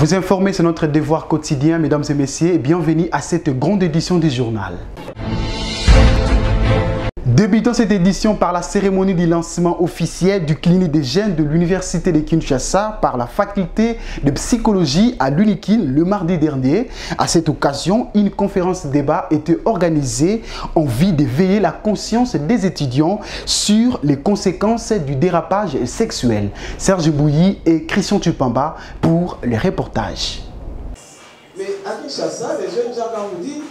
Vous informer, c'est notre devoir quotidien, mesdames et messieurs, et bienvenue à cette grande édition du journal. Débutons cette édition par la cérémonie du lancement officiel du clinique des jeunes de l'Université de Kinshasa par la faculté de psychologie à l'UNIKIN le mardi dernier. À cette occasion, une conférence débat était organisée en vue d'éveiller la conscience des étudiants sur les conséquences du dérapage sexuel. Serge Bouilly et Christian Tupamba pour les reportages. Mais à Kinshasa, les jeunes gens vous disent...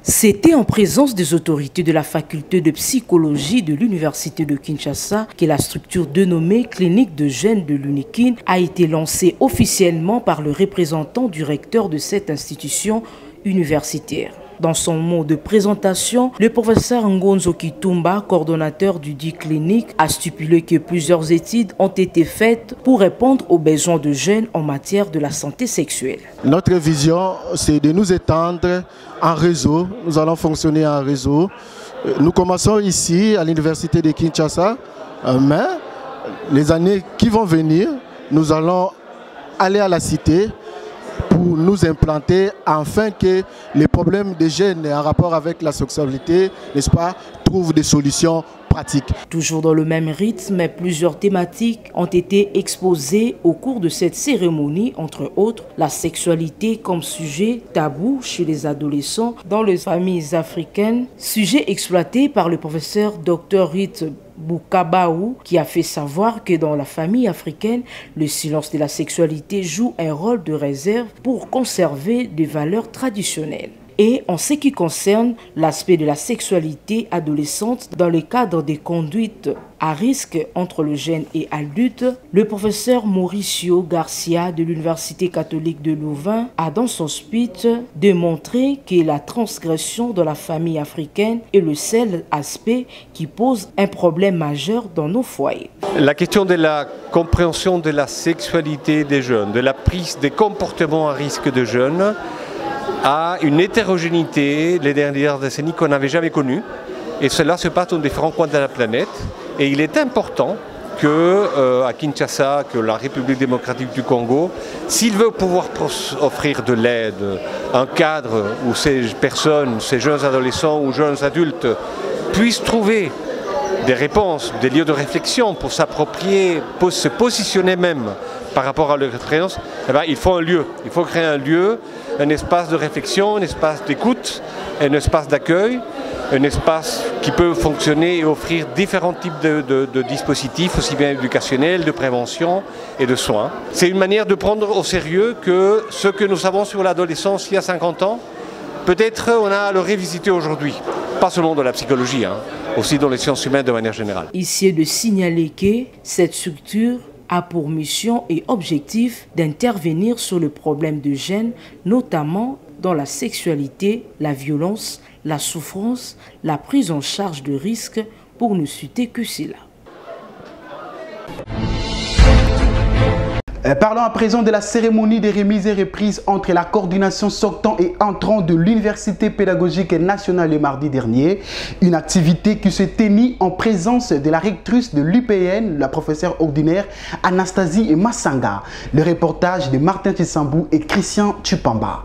C'était en présence des autorités de la faculté de psychologie de l'Université de Kinshasa que la structure dénommée Clinique de jeunes de l'UNIKIN a été lancée officiellement par le représentant du recteur de cette institution universitaire. Dans son mot de présentation, le professeur Ngonzo Kitumba, coordonnateur du dit clinique, a stipulé que plusieurs études ont été faites pour répondre aux besoins de jeunes en matière de la santé sexuelle. Notre vision, c'est de nous étendre en réseau. Nous allons fonctionner en réseau. Nous commençons ici à l'Université de Kinshasa, mais les années qui vont venir, nous allons aller à la cité pour nous implanter afin que les problèmes des jeunes en rapport avec la sexualité, n'est-ce pas, trouvent des solutions pratiques. Toujours dans le même rythme, plusieurs thématiques ont été exposées au cours de cette cérémonie, entre autres la sexualité comme sujet tabou chez les adolescents dans les familles africaines, sujet exploité par le professeur Dr Rit Boukabaou, qui a fait savoir que dans la famille africaine, le silence de la sexualité joue un rôle de réserve pour conserver des valeurs traditionnelles. Et en ce qui concerne l'aspect de la sexualité adolescente dans le cadre des conduites à risque entre le jeune et adulte, le professeur Mauricio Garcia de l'Université catholique de Louvain a dans son speech démontré que la transgression de la famille africaine est le seul aspect qui pose un problème majeur dans nos foyers. La question de la compréhension de la sexualité des jeunes, de la prise des comportements à risque de jeunes, a une hétérogénéité les dernières décennies qu'on n'avait jamais connue. Et cela se passe dans différents coins de la planète. Et il est important que à Kinshasa, que la République démocratique du Congo, s'il veut pouvoir offrir de l'aide, un cadre où ces personnes, ces jeunes adolescents ou jeunes adultes puissent trouver des réponses, des lieux de réflexion pour s'approprier, pour se positionner même par rapport à leur expérience, eh bien, il faut un lieu. Il faut créer un lieu, un espace de réflexion, un espace d'écoute, un espace d'accueil, un espace qui peut fonctionner et offrir différents types de dispositifs, aussi bien éducationnels, de prévention et de soins. C'est une manière de prendre au sérieux que ce que nous savons sur l'adolescence il y a 50 ans, peut-être on a à le révisiter aujourd'hui. Pas seulement dans la psychologie, aussi dans les sciences humaines de manière générale. Ici est de signaler que cette structure a pour mission et objectif d'intervenir sur le problème de jeunes, notamment dans la sexualité, la violence, la souffrance, la prise en charge de risques, pour ne citer que cela. Parlons à présent de la cérémonie des remises et reprises entre la coordination sortant et entrant de l'Université pédagogique nationale le mardi dernier. Une activité qui se tenait en présence de la rectrice de l'UPN, la professeure ordinaire Anastasie Massanga. Le reportage de Martin Tissambou et Christian Tupamba.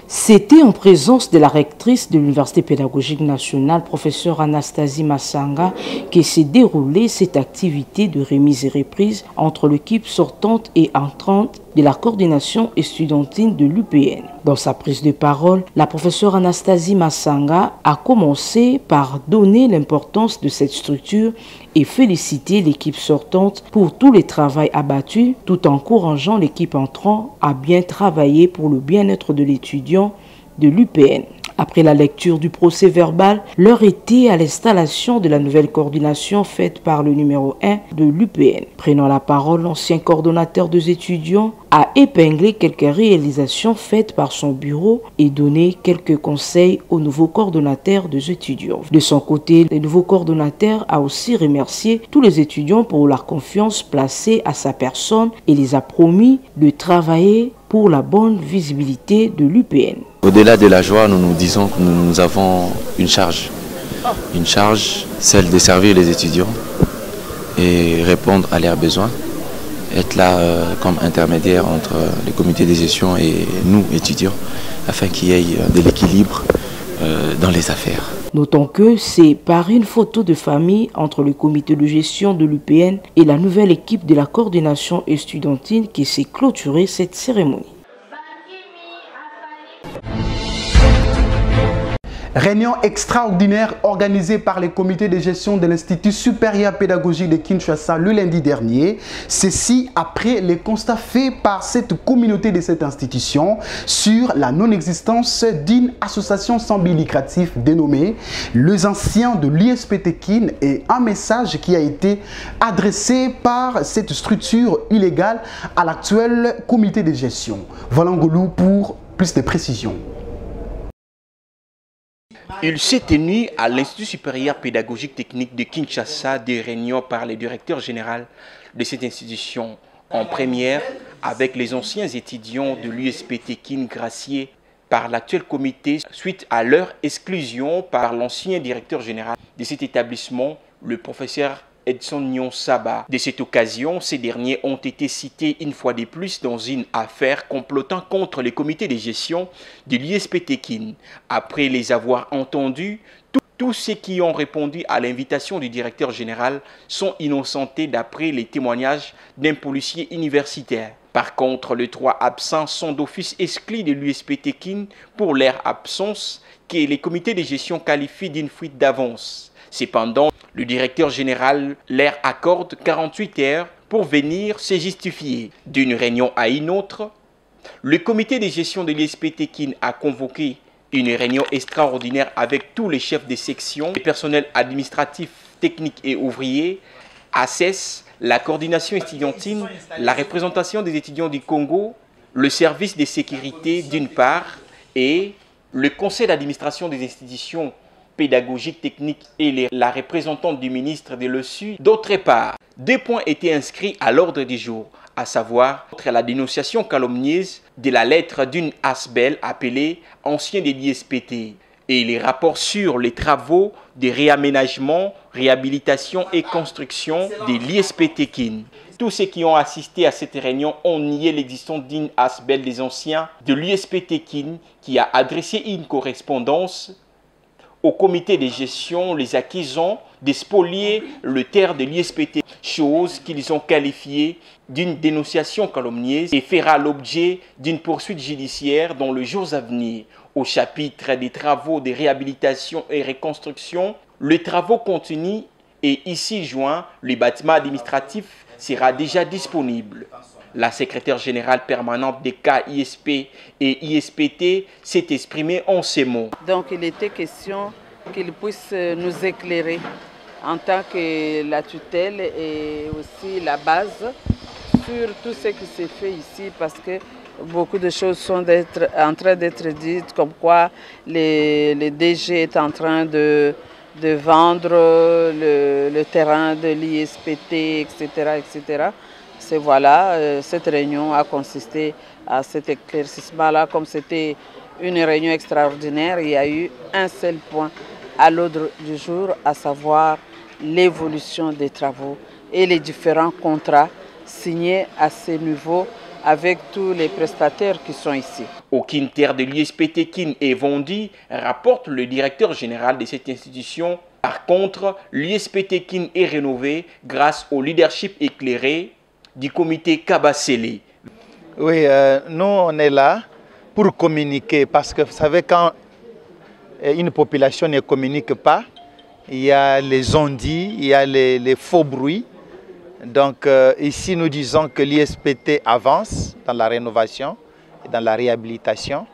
C'était en présence de la rectrice de l'Université pédagogique nationale, professeure Anastasie Massanga, que s'est déroulée cette activité de remise et reprise entre l'équipe sortante et entrante de la coordination estudiantine de l'UPN. Dans sa prise de parole, la professeure Anastasie Massanga a commencé par donner l'importance de cette structure et féliciter l'équipe sortante pour tout le travail abattu, tout en encourageant l'équipe entrant à bien travailler pour le bien-être de l'étudiant de l'UPN. Après la lecture du procès verbal, l'heure était à l'installation de la nouvelle coordination faite par le numéro 1 de l'UPN. Prenant la parole, l'ancien coordonnateur des étudiants a épinglé quelques réalisations faites par son bureau et donné quelques conseils au nouveau coordonnateur des étudiants. De son côté, le nouveau coordonnateur a aussi remercié tous les étudiants pour leur confiance placée à sa personne et les a promis de travailler pour la bonne visibilité de l'UPN. Au-delà de la joie, nous nous disons que nous avons une charge, celle de servir les étudiants et répondre à leurs besoins. être là comme intermédiaire entre le comité de gestion et nous, étudiants, afin qu'il y ait de l'équilibre dans les affaires. Notons que c'est par une photo de famille entre le comité de gestion de l'UPN et la nouvelle équipe de la coordination estudiantine qui s'est clôturée cette cérémonie. Réunion extraordinaire organisée par les comités de gestion de l'Institut supérieur pédagogique de Kinshasa le lundi dernier. Ceci après les constats faits par cette communauté de cette institution sur la non-existence d'une association sans but lucratif dénommée les Anciens de l'ISP-Tekin et un message qui a été adressé par cette structure illégale à l'actuel comité de gestion. Valangolou pour plus de précisions. Il s'est tenu à l'Institut supérieur pédagogique technique de Kinshasa des réunions par le directeur général de cette institution en première avec les anciens étudiants de l'USP-Tekin graciés par l'actuel comité suite à leur exclusion par l'ancien directeur général de cet établissement, le professeur Edson Nyonsaba. De cette occasion, ces derniers ont été cités une fois de plus dans une affaire complotant contre le comité de gestion de l'ISP-Tekin. Après les avoir entendus, tous ceux qui ont répondu à l'invitation du directeur général sont innocentés d'après les témoignages d'un policier universitaire. Par contre, les 3 absents sont d'office exclus de l'USP-Tekin pour leur absence que les comités de gestion qualifient d'une fuite d'avance. Cependant, le directeur général leur accorde 48 heures pour venir se justifier. D'une réunion à une autre, le comité de gestion de l'ISP-Tekin a convoqué une réunion extraordinaire avec tous les chefs de section, les personnels administratifs, techniques et ouvriers, ACES, la coordination estudiantine, la représentation des étudiants du Congo, le service de sécurité d'une part et le conseil d'administration des institutions pédagogique, technique et la représentante du ministre de l'OSU. D'autre part, 2 points étaient inscrits à l'ordre du jour, à savoir la dénonciation calomnieuse de la lettre d'une ASBEL appelée Ancien de l'ISPT et les rapports sur les travaux de réaménagement, réhabilitation et construction de l'ISP-Tekin. Tous ceux qui ont assisté à cette réunion ont nié l'existence d'une ASBEL des anciens de l'ISP-Tekin qui a adressé une correspondance au comité de gestion les accusant de spolier le terre de l'ISPT, chose qu'ils ont qualifiée d'une dénonciation calomnieuse et fera l'objet d'une poursuite judiciaire dans les jours à venir. Au chapitre des travaux de réhabilitation et reconstruction, les travaux continuent et ici juin, le bâtiment administratif sera déjà disponible. La secrétaire générale permanente des KISP et ISPT s'est exprimée en ces mots. Donc il était question qu'il puisse nous éclairer en tant que la tutelle et aussi la base sur tout ce qui s'est fait ici parce que beaucoup de choses sont en train d'être dites comme quoi le DG est en train de vendre le terrain de l'ISPT, etc. etc. C'est voilà, cette réunion a consisté à cet éclaircissement-là. Comme c'était une réunion extraordinaire, il y a eu un seul point à l'ordre du jour, à savoir l'évolution des travaux et les différents contrats signés à ce niveau avec tous les prestataires qui sont ici. Aucune terre de l'ISP-Tekin est vendue, rapporte le directeur général de cette institution. Par contre, l'ISP-Tekin est rénové grâce au leadership éclairé du comité Kabasele. Oui, nous on est là pour communiquer parce que vous savez quand une population ne communique pas, il y a les on-dit, il y a les faux bruits. Donc ici nous disons que l'ISPT avance dans la rénovation et dans la réhabilitation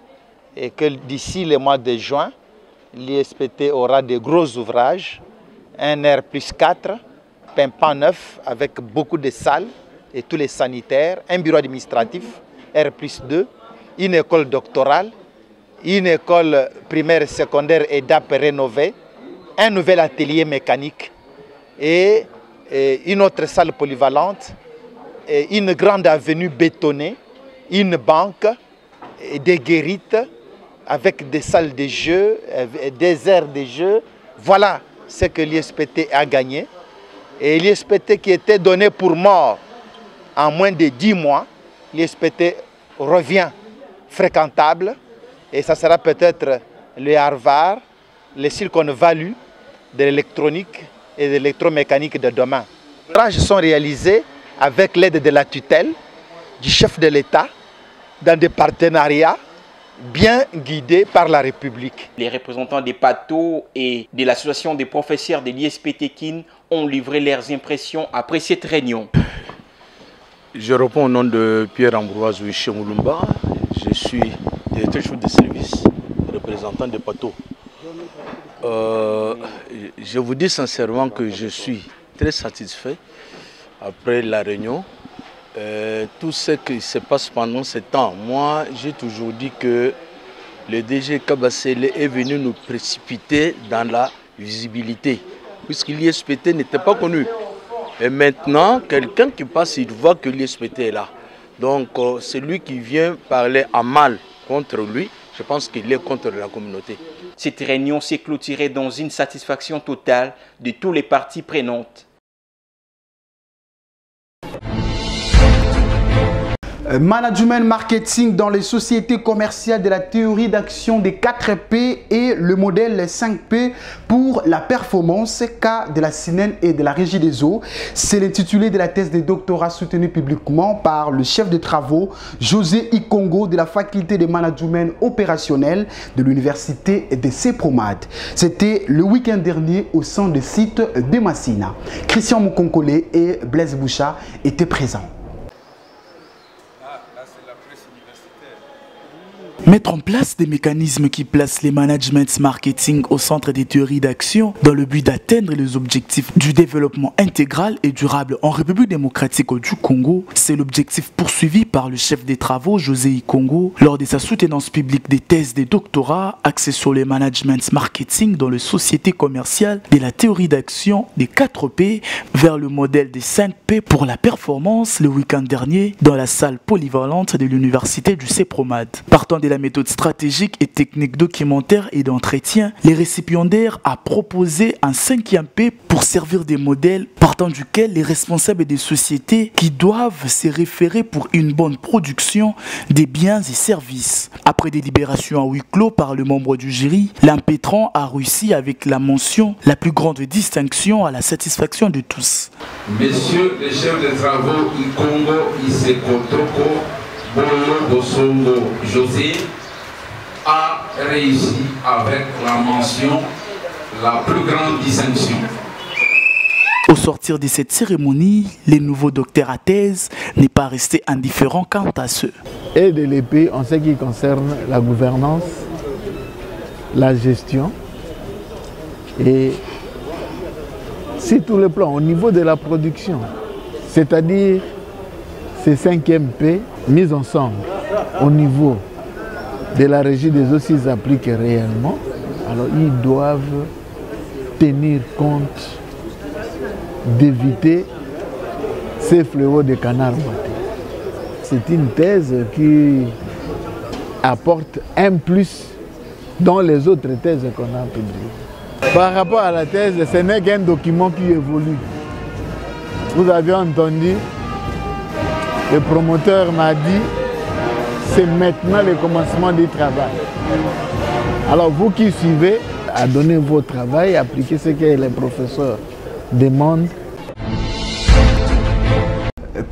et que d'ici le mois de juin, l'ISPT aura de gros ouvrages, un R+4, pimpant neuf avec beaucoup de salles et tous les sanitaires, un bureau administratif, R+2, une école doctorale, une école primaire et secondaire et DAP rénovée, un nouvel atelier mécanique et une autre salle polyvalente, et une grande avenue bétonnée, une banque, et des guérites avec des salles de jeux, des aires de jeux. Voilà ce que l'ISPT a gagné. Et l'ISPT qui était donné pour mort en moins de 10 mois, l'ISPT revient fréquentable et ça sera peut-être le Harvard, le Silicon Valley de l'électronique et de l'électromécanique de demain. Les ouvrages sont réalisés avec l'aide de la tutelle du chef de l'État dans des partenariats bien guidés par la République. Les représentants des PATO et de l'association des professeurs de l'ISPT Kin ont livré leurs impressions après cette réunion. Je réponds au nom de Pierre-Ambroise Wiché-Moulumba. Je suis directeur chef de service, représentant des PATO. Je vous dis sincèrement que je suis très satisfait après la réunion. Tout ce qui se passe pendant ce temps, moi j'ai toujours dit que le DG Kabasele est venu nous précipiter dans la visibilité, puisque l'ISPT n'était pas connu. Et maintenant, quelqu'un qui passe, il voit que l'ISPT est là. Donc celui qui vient parler à mal contre lui, je pense qu'il est contre la communauté. Cette réunion s'est clôturée dans une satisfaction totale de tous les parties prenantes. Management marketing dans les sociétés commerciales de la théorie d'action des 4P et le modèle 5P pour la performance, cas de la SINEN et de la Régie des eaux. C'est l'intitulé de la thèse de doctorat soutenue publiquement par le chef de travaux José Ikongo de la faculté de management opérationnel de l'université de CEPROMAD. C'était le week-end dernier au centre de site de Massina. Christian Moukonkole et Blaise Boucha étaient présents. Mettre en place des mécanismes qui placent les managements marketing au centre des théories d'action dans le but d'atteindre les objectifs du développement intégral et durable en République démocratique du Congo, c'est l'objectif poursuivi par le chef des travaux José Ikongo lors de sa soutenance publique des thèses de doctorat axées sur le management marketing dans les sociétés commerciales de la théorie d'action des 4P vers le modèle des 5P pour la performance le week-end dernier dans la salle polyvalente de l'université du CEPROMAD. Partant de la méthode stratégique et technique documentaire et d'entretien, les récipiendaires a proposé un 5e P pour servir des modèles partant duquel les responsables des sociétés qui doivent se référer pour une bonne production des biens et services. Après délibération à huis clos par le membre du jury, l'impétrant a réussi avec la mention la plus grande distinction à la satisfaction de tous. Messieurs les chefs de travaux Ikongo Isekotoko Bolo Bosongo José a réussi avec la mention la plus grande distinction. Au sortir de cette cérémonie, les nouveaux docteurs à thèse n'est pas resté indifférents quant à ceux. Et de l'épée en ce qui concerne la gouvernance, la gestion et sur tous les plans au niveau de la production, c'est-à-dire ces 5e P mis ensemble au niveau de la régie des eaux s'ils appliquent réellement, alors ils doivent tenir compte d'éviter ces fléaux de canard batté. C'est une thèse qui apporte un plus dans les autres thèses qu'on a publiées. Par rapport à la thèse, ce n'est qu'un document qui évolue. Vous avez entendu, le promoteur m'a dit, c'est maintenant le commencement du travail. Alors vous qui suivez, à donner vos travail, appliquez ce que les professeurs demandent.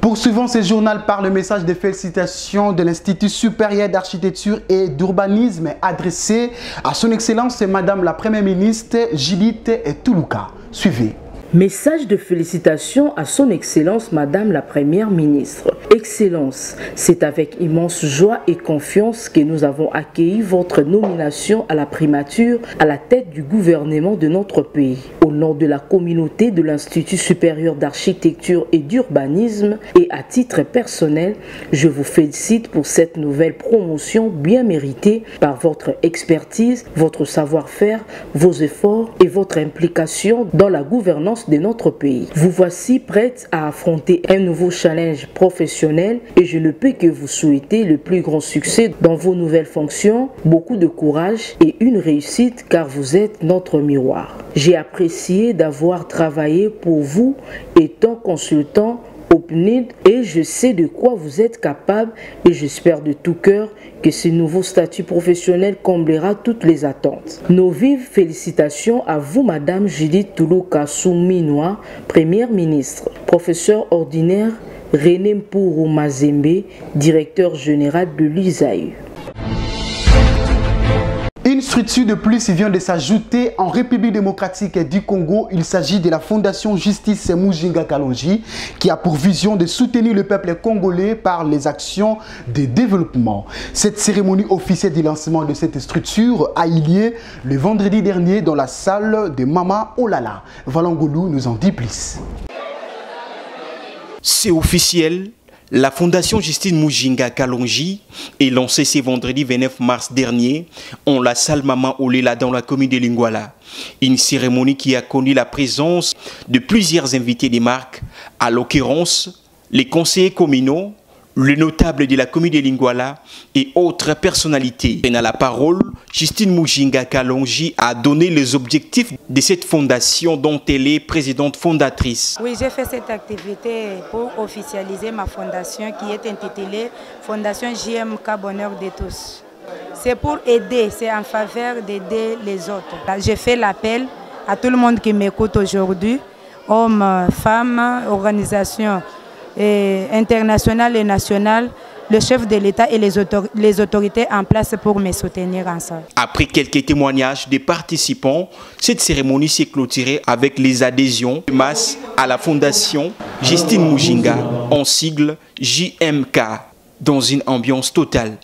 Poursuivons ce journal par le message de félicitations de l'Institut supérieur d'architecture et d'urbanisme adressé à son Excellence Madame la Première ministre Judith Toulouka. Suivez. Message de félicitations à son Excellence Madame la Première ministre. Excellence, c'est avec immense joie et confiance que nous avons accueilli votre nomination à la primature à la tête du gouvernement de notre pays. Au nom de la communauté de l'Institut supérieur d'architecture et d'urbanisme et à titre personnel, je vous félicite pour cette nouvelle promotion bien méritée par votre expertise, votre savoir-faire, vos efforts et votre implication dans la gouvernance de notre pays. Vous voici prête à affronter un nouveau challenge professionnel et je ne peux que vous souhaiter le plus grand succès dans vos nouvelles fonctions, beaucoup de courage et une réussite car vous êtes notre miroir. J'ai apprécié d'avoir travaillé pour vous étant consultant au PNUD et je sais de quoi vous êtes capable et j'espère de tout cœur que ce nouveau statut professionnel comblera toutes les attentes. Nos vives félicitations à vous, Madame Judith Toulouka Souminoa, Première ministre, professeur ordinaire René Mpourou Mazembe, directeur général de l'ISAU. Une structure de plus vient de s'ajouter en République démocratique du Congo. Il s'agit de la Fondation Justice Mujinga Kalonji qui a pour vision de soutenir le peuple congolais par les actions de développement. Cette cérémonie officielle du lancement de cette structure a eu lieu le vendredi dernier dans la salle de Mama Olala. Valangolou nous en dit plus. C'est officiel. La Fondation Justice Mujinga Kalonji est lancée ce vendredi 29 mars dernier en la salle Mama Olala dans la commune de Lingwala. Une cérémonie qui a connu la présence de plusieurs invités des marques, à l'occurrence les conseillers communaux, le notable de la commune de Lingwala et autres personnalités. À la parole, Justine Mujinga Kalonji a donné les objectifs de cette fondation dont elle est présidente fondatrice. Oui, j'ai fait cette activité pour officialiser ma fondation qui est intitulée Fondation JMK Bonheur de tous. C'est pour aider, c'est en faveur d'aider les autres. J'ai fait l'appel à tout le monde qui m'écoute aujourd'hui, hommes, femmes, organisations internationales et nationales, le chef de l'État et les autorités en place pour me soutenir ensemble. Après quelques témoignages des participants, cette cérémonie s'est clôturée avec les adhésions de masse à la Fondation Justine Mujinga, en sigle JMK, dans une ambiance totale.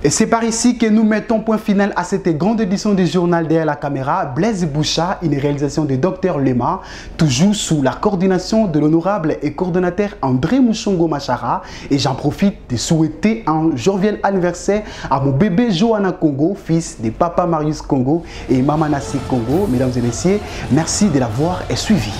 Et c'est par ici que nous mettons point final à cette grande édition du journal Derrière la caméra. Blaise Boucha, une réalisation de Dr Lema, toujours sous la coordination de l'honorable et coordonnateur André Mouchongo Machara. Et j'en profite de souhaiter un jovial anniversaire à mon bébé Johanna Congo, fils de papa Marius Congo et maman Nassi Congo. Mesdames et messieurs, merci de l'avoir suivi.